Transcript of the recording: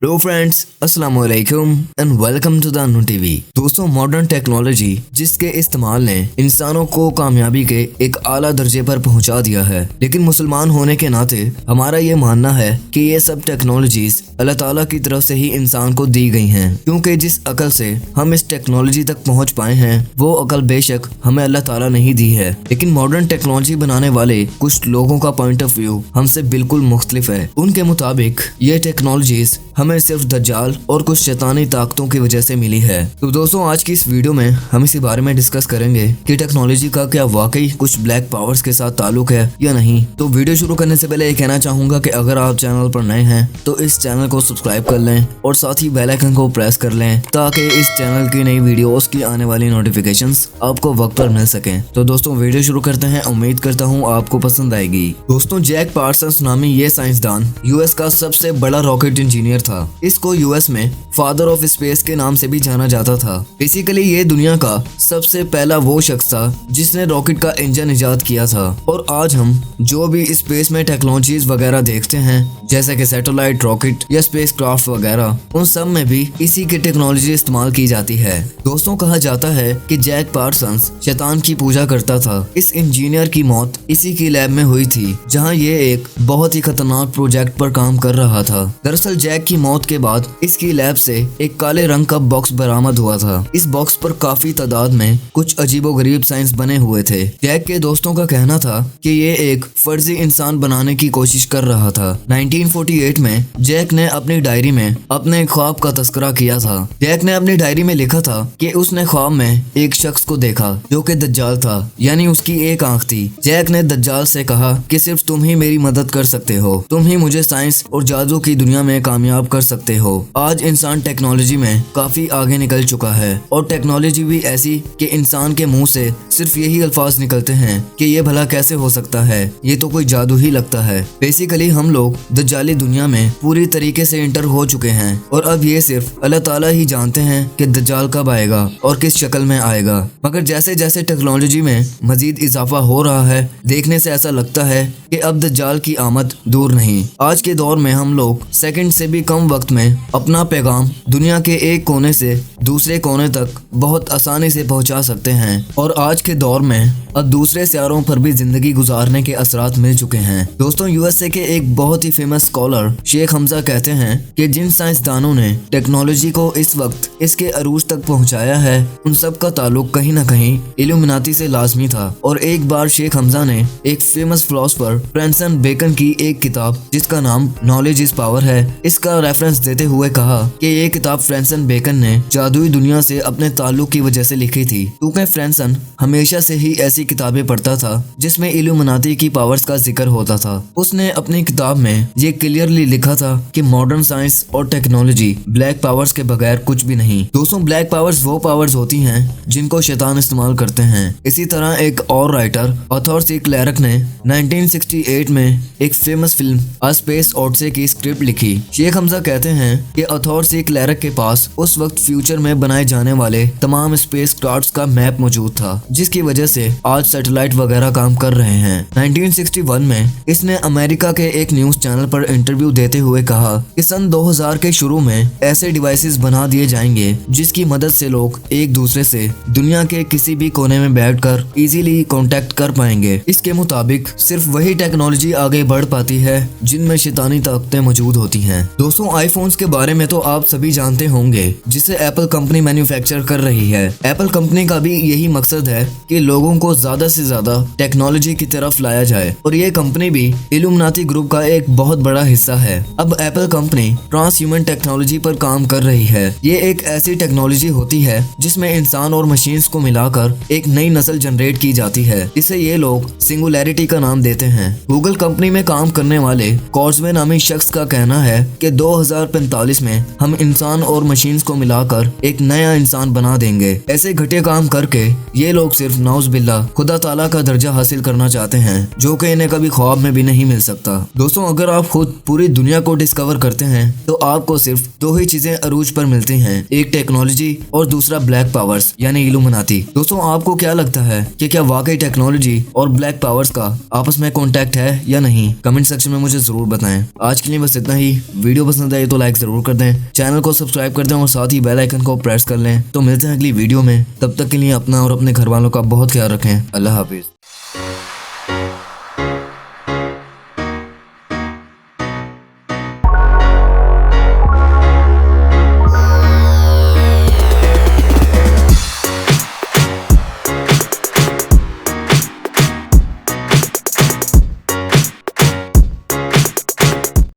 Hello friends, अस्सलाम वालेकुम and welcome to the Anu TV. दोस्तों, मॉडर्न टेक्नोलॉजी जिसके इस्तेमाल ने इंसानों को कामयाबी के एक आला दर्जे पर पहुंचा दिया है, लेकिन मुसलमान होने के नाते हमारा ये मानना है कि ये सब टेक्नोलॉजीज अल्लाह ताला की तरफ से ही इंसान को दी गई हैं, क्योंकि जिस अकल से हम इस टेक्नोलॉजी तक पहुँच पाए हैं वो अकल बेशक हमें अल्लाह ताला नहीं दी है, लेकिन मॉडर्न टेक्नोलॉजी बनाने वाले कुछ लोगों का पॉइंट ऑफ व्यू हमसे बिल्कुल मुख्तलिफ है। उनके मुताबिक ये टेक्नोलॉजीज हमें सिर्फ दज्जाल और कुछ शैतानी ताकतों की वजह से मिली है। तो दोस्तों, आज की इस वीडियो में हम इसी बारे में डिस्कस करेंगे कि टेक्नोलॉजी का क्या वाकई कुछ ब्लैक पावर्स के साथ ताल्लुक है या नहीं। तो वीडियो शुरू करने से पहले ये कहना चाहूंगा कि अगर आप चैनल पर नए हैं तो इस चैनल को सब्सक्राइब कर लें और साथ ही बेल आइकन को प्रेस कर लें ताकि इस चैनल की नई वीडियोस की आने वाली नोटिफिकेशंस आपको वक्त पर मिल सकें। तो दोस्तों, वीडियो शुरू करते हैं। उम्मीद करता हूँ आपको पसंद आएगी। दोस्तों, जैक पार्सन्स नामी ये साइंसदान यूएस का सबसे बड़ा रॉकेट इंजीनियर था। इसको यूएस में फादर ऑफ स्पेस के नाम से भी जाना जाता था। बेसिकली ये दुनिया का सबसे पहला वो शख्स था जिसने रॉकेट का इंजन इजाद किया था। और आज हम जो भी स्पेस में टेक्नोलॉजीज वगैरह देखते हैं, जैसे कि सैटेलाइट, रॉकेट या स्पेस क्राफ्ट वगैरह, उन सब में भी इसी की टेक्नोलॉजी इस्तेमाल की जाती है। दोस्तों, कहा जाता है कि जैक पार्सन्स शैतान की पूजा करता था। इस इंजीनियर की मौत इसी की लैब में हुई थी जहाँ ये एक बहुत ही खतरनाक प्रोजेक्ट पर काम कर रहा था। दरअसल जैक की मौत के बाद इसकी लैब से एक काले रंग का बॉक्स बरामद हुआ था। इस बॉक्स पर काफी तादाद में कुछ अजीबोगरीब साइंस बने हुए थे। जैक के दोस्तों का कहना था कि ये एक फर्जी इंसान बनाने की कोशिश कर रहा था। 1948 में जैक ने अपनी डायरी में अपने ख्वाब का तस्करा किया था। जैक ने अपनी डायरी में लिखा था कि उसने ख्वाब में एक शख्स को देखा जो कि दज्जाल था, यानी उसकी एक आंख थी। जैक ने दज्जाल से कहा कि सिर्फ तुम ही मेरी मदद कर सकते हो, तुम ही मुझे साइंस और जादू की दुनिया में कामयाब कर सकते हो। आज इंसान टेक्नोलॉजी में काफी आगे निकल चुका है और टेक्नोलॉजी भी ऐसी कि इंसान के मुंह से सिर्फ यही अल्फाज निकलते हैं कि ये भला कैसे हो सकता है, ये तो कोई जादू ही लगता है। बेसिकली हम लोग दज्जाली दुनिया में पूरी तरीके से इंटर हो चुके हैं और अब ये सिर्फ अल्लाह ताला ही जानते हैं कि दज्जाल कब आएगा और किस शक्ल में आएगा। मगर जैसे जैसे टेक्नोलॉजी में मजीद इजाफा हो रहा है, देखने से ऐसा लगता है कि अब दज्जाल की आमद दूर नहीं। आज के दौर में हम लोग सेकंड से भी कम वक्त में अपना पैगाम दुनिया के एक कोने से दूसरे कोने तक बहुत आसानी से पहुंचा सकते हैं और आज के दौर में अब दूसरे सियारों पर भी जिंदगी गुजारने के असरात मिल चुके हैं। दोस्तों, यूएसए के एक बहुत ही फेमस स्कॉलर शेख हमजा कहते हैं कि जिन साइंसदानों ने टेक्नोलॉजी को इस वक्त इसके अरूज तक पहुंचाया है, उन सब का ताल्लुक कहीं न कहीं इल्यूमिनाती से लाजमी था। और एक बार शेख हमजा ने एक फेमस फिलोसोफर फ्रांसिस बेकन की एक किताब जिसका नाम नॉलेज इज पावर है, इसका रेफरेंस देते हुए कहा कि ये किताब फ्रांसिस बेकन ने जादुई दुनिया से अपने ताल्लुक की वजह से लिखी थी, क्योंकि फ्रांसिस हमेशा से ही ऐसी किताबें पढ़ता था जिसमें इल्यूमिनाती की पावर्स का जिक्र होता था। उसने अपनी किताब में ये क्लियरली लिखा था कि मॉडर्न साइंस और टेक्नोलॉजी ब्लैक पावर्स के बगैर कुछ भी नहीं। दोस्तों, ब्लैक पावर्स वो पावर्स होती हैं जिनको शैतान इस्तेमाल करते हैं। इसी तरह एक और राइटर आर्थर सी क्लैरक ने 1968 में एक famous film A Space Odyssey की स्क्रिप्ट लिखी। शेख हमजा कहते हैं कि आर्थर सी क्लैरक के पास उस वक्त फ्यूचर में बनाए जाने वाले तमाम स्पेस क्राफ्ट्स का मैप मौजूद था, जिसकी वजह से आज सैटेलाइट वगैरह काम कर रहे हैं। 1961 में इसने अमेरिका के एक न्यूज चैनल पर इंटरव्यू देते हुए कहा कि सन 2000 के शुरू में ऐसे डिवाइसेस बना दिए जाएंगे जिसकी मदद से लोग एक दूसरे से दुनिया के किसी भी कोने में बैठकर इजीली कांटेक्ट कर पाएंगे। इसके मुताबिक सिर्फ वही टेक्नोलॉजी आगे बढ़ पाती है जिनमें शैतानी ताकतें मौजूद होती हैं। दोस्तों, आईफोन्स के बारे में तो आप सभी जानते होंगे, जिसे एप्पल कंपनी मैन्युफैक्चर कर रही है। एप्पल कंपनी का भी यही मकसद है कि लोगों को ज्यादा से ज्यादा टेक्नोलॉजी की तरफ लाया जाए और ये कंपनी भी इल्यूमिनाती ग्रुप का एक बहुत बड़ा हिस्सा है। अब Apple company transhuman technology पर काम कर रही है। ये एक ऐसी टेक्नोलॉजी होती है जिसमें इंसान और मशीन्स को मिलाकर एक नई नस्ल जनरेट की जाती है। इसे ये लोग सिंगुलैरिटी का नाम देते हैं। गूगल कंपनी में काम करने वाले कॉर्सवे नामी शख्स का कहना है कि 2045 में हम इंसान और मशीन्स को मिलाकर एक नया इंसान बना देंगे। ऐसे घटिया काम करके ये लोग सिर्फ नाउज बिल्ला खुदा ताला का दर्जा हासिल करना चाहते हैं, जो कि इन्हें कभी ख्वाब में भी नहीं मिल सकता। दोस्तों, अगर आप खुद पूरी दुनिया को डिस्कवर करते हैं तो आपको सिर्फ दो ही चीजें अरूज पर मिलती हैं, एक टेक्नोलॉजी और दूसरा ब्लैक पावर्स यानी इल्यूमिनाती। दोस्तों, आपको क्या लगता है कि क्या वाकई टेक्नोलॉजी और ब्लैक पावर्स का आपस में कॉन्टेक्ट है या नहीं? कमेंट सेक्शन में मुझे जरूर बताएं। आज के लिए बस इतना ही। वीडियो पसंद पसंद आए तो लाइक जरूर कर दें, चैनल को सब्सक्राइब कर दें और साथ ही बेल आइकन को प्रेस कर लें। तो मिलते हैं अगली वीडियो में, तब तक के लिए अपना और अपने घर वालों का बहुत ख्याल रखें। अल्लाह हाफिज।